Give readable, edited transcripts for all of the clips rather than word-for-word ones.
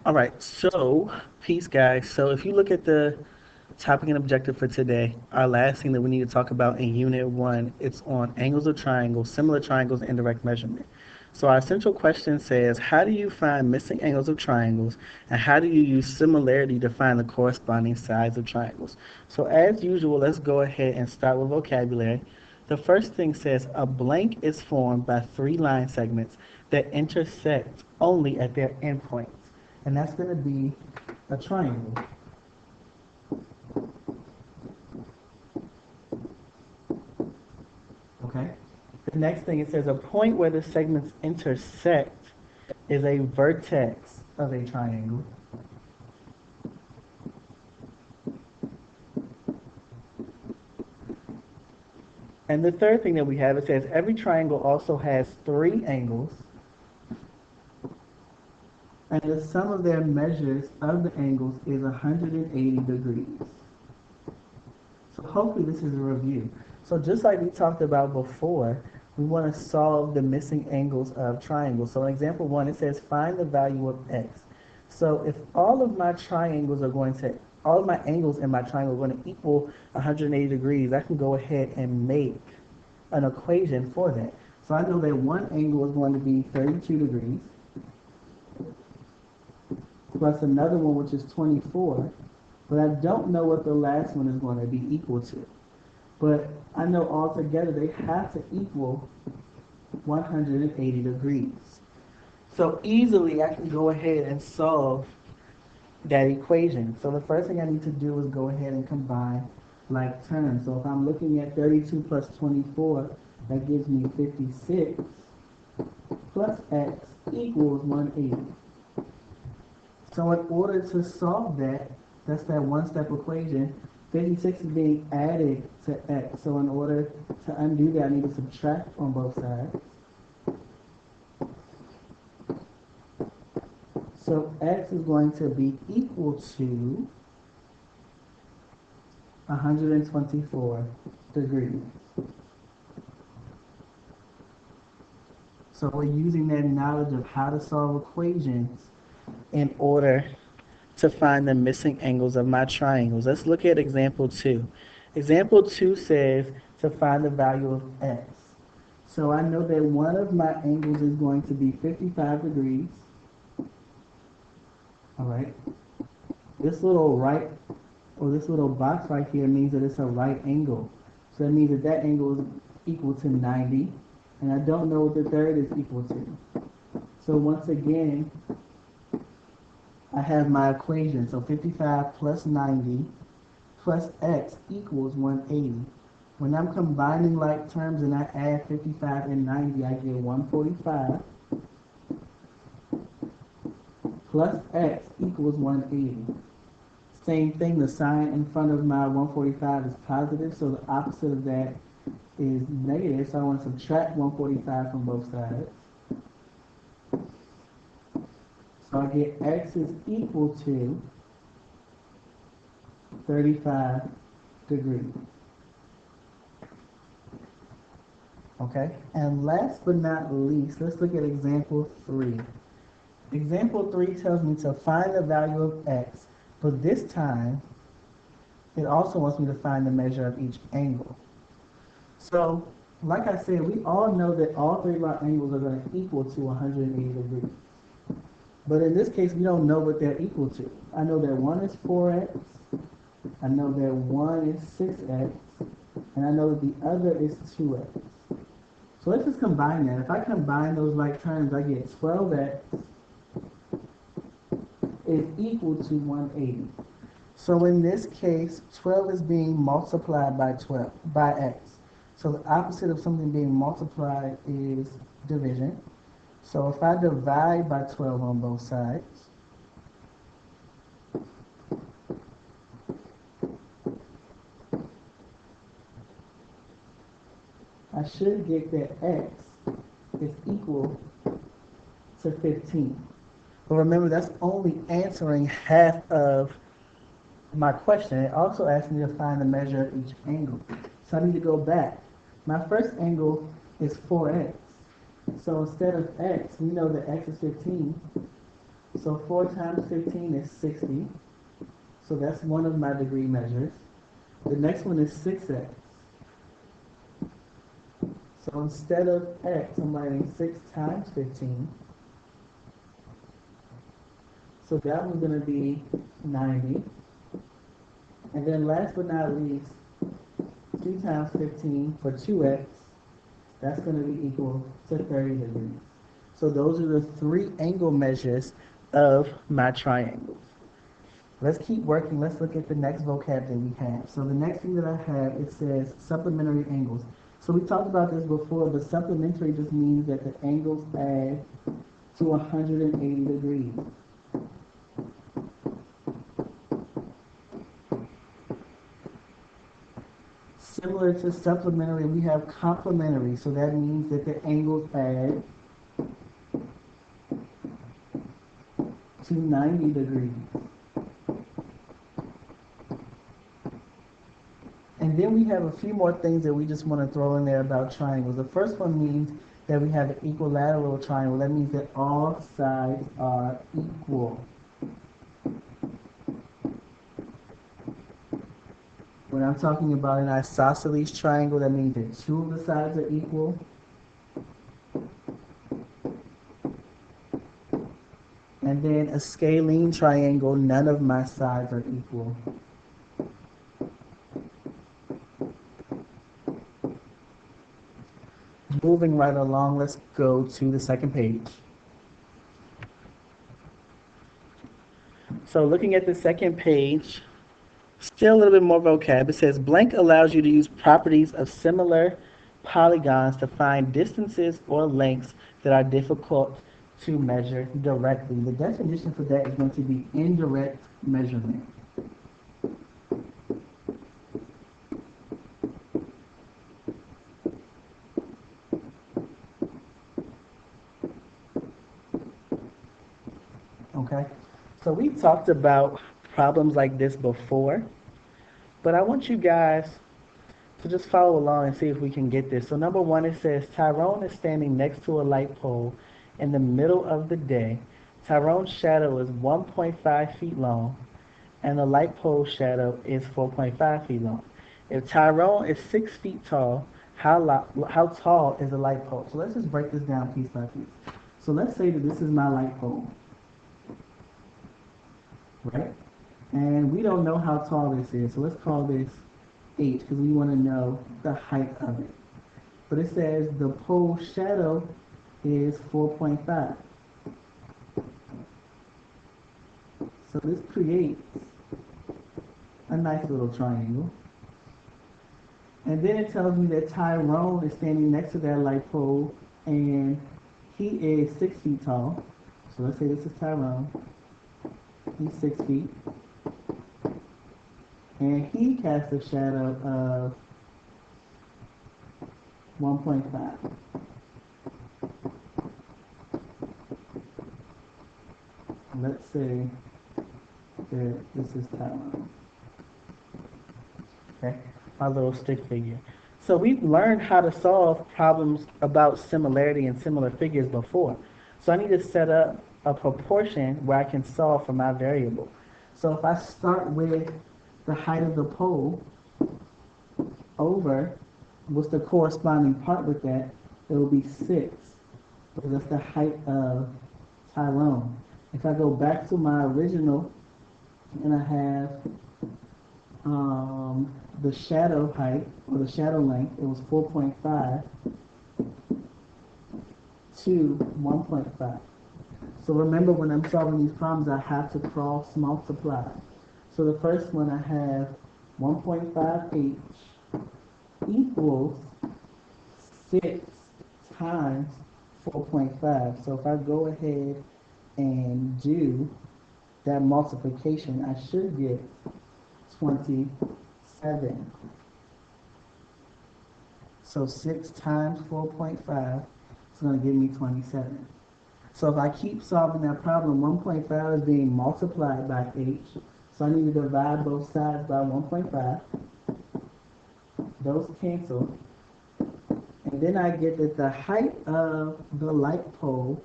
All right, so peace, guys. So if you look at the topic and objective for today, our last thing that we need to talk about in Unit 1, it's on angles of triangles, similar triangles, and direct measurement. So our central question says, how do you find missing angles of triangles, and how do you use similarity to find the corresponding sides of triangles? So as usual, let's go ahead and start with vocabulary. The first thing says, a blank is formed by three line segments that intersect only at their endpoints. And that's going to be a triangle. Okay? The next thing it says a point where the segments intersect is a vertex of a triangle. And the third thing that we have, it says every triangle also has three angles, and the sum of their measures of the angles is 180 degrees. So hopefully this is a review. So just like we talked about before, we want to solve the missing angles of triangles. So in example 1, it says find the value of x. So if all of my all of my angles in my triangle are going to equal 180 degrees, I can go ahead and make an equation for that. So I know that one angle is going to be 32 degrees, plus another one which is 24, but I don't know what the last one is going to be equal to. But I know altogether they have to equal 180 degrees. So easily I can go ahead and solve that equation. So the first thing I need to do is go ahead and combine like terms. So if I'm looking at 32 plus 24, that gives me 56 plus x equals 180. So in order to solve that, that's that one-step equation, 56 is being added to x. So in order to undo that, I need to subtract on both sides. So x is going to be equal to 124 degrees. So we're using that knowledge of how to solve equations in order to find the missing angles of my triangles. Let's look at example 2. Example 2 says to find the value of x. So I know that one of my angles is going to be 55 degrees. All right. This little this little box right here means that it's a right angle. So that means that that angle is equal to 90. And I don't know what the third is equal to. So once again, I have my equation. So 55 plus 90 plus x equals 180. When I'm combining like terms and I add 55 and 90, I get 145 plus x equals 180. Same thing, the sign in front of my 145 is positive, so the opposite of that is negative, so I want to subtract 145 from both sides. So I get x is equal to 35 degrees. Okay, and last but not least, let's look at example 3. Example 3 tells me to find the value of x, but this time it also wants me to find the measure of each angle. So, like I said, we all know that all three of our angles are going to equal to 180 degrees. But in this case, we don't know what they're equal to. I know that one is 4x, I know that one is 6x, and I know that the other is 2x. So let's just combine that. If I combine those like terms, I get 12x is equal to 180. So in this case, 12 is being multiplied by x. So the opposite of something being multiplied is division. So if I divide by 12 on both sides, I should get that x is equal to 15. But remember, that's only answering half of my question. It also asked me to find the measure of each angle. So I need to go back. My first angle is 4x. So instead of x, we know that x is 15. So 4 times 15 is 60. So that's one of my degree measures. The next one is 6x. So instead of x, I'm writing 6 times 15. So that one's going to be 90. And then last but not least, 2 times 15 for 2x, that's going to be equal to 30 degrees. So those are the three angle measures of my triangles. Let's keep working. Let's look at the next vocab that we have. So the next thing that I have, it says supplementary angles. So we talked about this before, but supplementary just means that the angles add to 180 degrees. Similar to supplementary, we have complementary. So that means that the angles add to 90 degrees. And then we have a few more things that we just want to throw in there about triangles. The first one means that we have an equilateral triangle. That means that all sides are equal. When I'm talking about an isosceles triangle, that means that two of the sides are equal. And then a scalene triangle, none of my sides are equal. Moving right along, let's go to the second page. So looking at the second page, still a little bit more vocab. It says blank allows you to use properties of similar polygons to find distances or lengths that are difficult to measure directly. The definition for that is going to be indirect measurement. Okay, so we talked about problems like this before, but I want you guys to just follow along and see if we can get this. So number one, it says Tyrone is standing next to a light pole in the middle of the day. Tyrone's shadow is 1.5 feet long, and the light pole shadow is 4.5 feet long. If Tyrone is 6 feet tall, how tall is the light pole? So let's just break this down piece by piece. So let's say that this is my light pole, right? And we don't know how tall this is, so let's call this H because we want to know the height of it. But it says the pole shadow is 4.5. So this creates a nice little triangle. And then it tells me that Tyrone is standing next to that light pole and he is 6 feet tall. So let's say this is Tyrone. He's 6 feet. And he casts a shadow of 1.5. Let's say that this is Tyrone. Okay, my little stick figure. So we've learned how to solve problems about similarity and similar figures before. So I need to set up a proportion where I can solve for my variable. So if I start with the height of the pole over what's the corresponding part with that, it will be 6, because that's the height of Tyrone. If I go back to my original and I have the shadow height or the shadow length, it was 4.5 to 1.5. So remember, when I'm solving these problems, I have to cross multiply. So the first one, I have 1.5h equals 6 times 4.5. So if I go ahead and do that multiplication, I should get 27. So 6 times 4.5 is going to give me 27. So if I keep solving that problem, 1.5 is being multiplied by h. So I need to divide both sides by 1.5. Those cancel. And then I get that the height of the light pole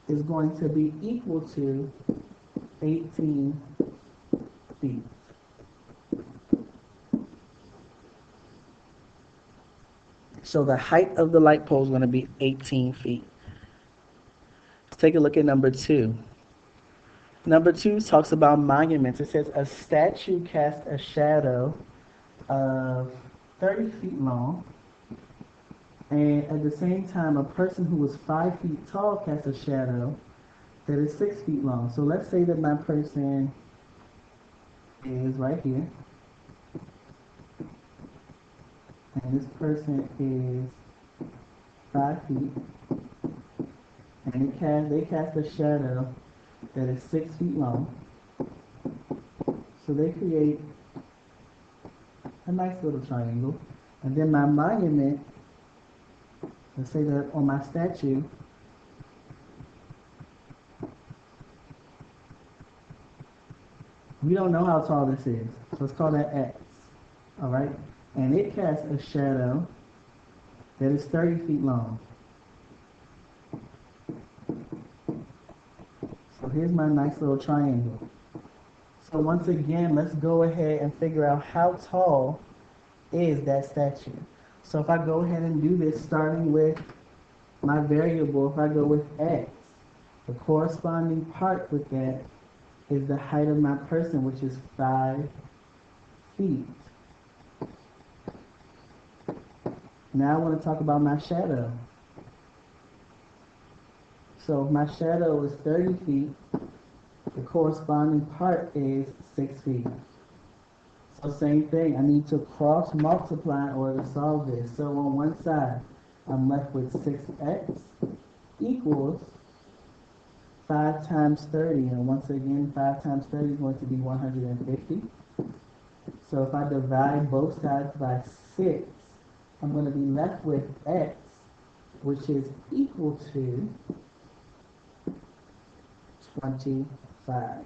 is going to be equal to 18 feet. So the height of the light pole is going to be 18 feet. Let's take a look at number two. Number two talks about monuments. It says a statue casts a shadow of 30 feet long, and at the same time, a person who was 5 feet tall casts a shadow that is 6 feet long. So let's say that my person is right here, and this person is 5 feet, and they cast a shadow that is 6 feet long. So they create a nice little triangle. And then my monument, let's say that on my statue, we don't know how tall this is. So let's call that X. All right? And it casts a shadow that is 30 feet long. So here's my nice little triangle. So once again, let's go ahead and figure out how tall is that statue. So if I go ahead and do this, starting with my variable, if I go with X, the corresponding part with that is the height of my person, which is 5 feet. Now I want to talk about my shadow. So if my shadow is 30 feet, the corresponding part is 6 feet. So same thing, I need to cross multiply in order to solve this. So on one side, I'm left with 6x equals 5 times 30. And once again, 5 times 30 is going to be 150. So if I divide both sides by 6, I'm going to be left with x, which is equal to 25.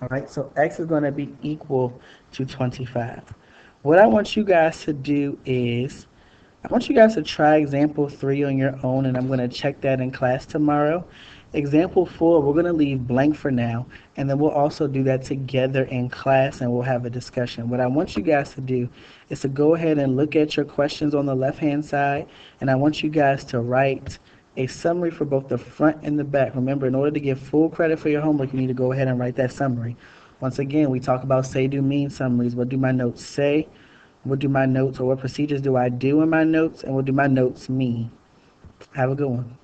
All right, so x is going to be equal to 25. What I want you guys to do is, I want you guys to try example 3 on your own, and I'm going to check that in class tomorrow. Example 4, we're going to leave blank for now, and then we'll also do that together in class, and we'll have a discussion. What I want you guys to do is to go ahead and look at your questions on the left-hand side, and I want you guys to write a summary for both the front and the back. Remember, in order to get full credit for your homework, you need to go ahead and write that summary. Once again, we talk about say, do, mean summaries. What do my notes say? What do my notes, or what procedures do I do in my notes? And what do my notes mean? Have a good one.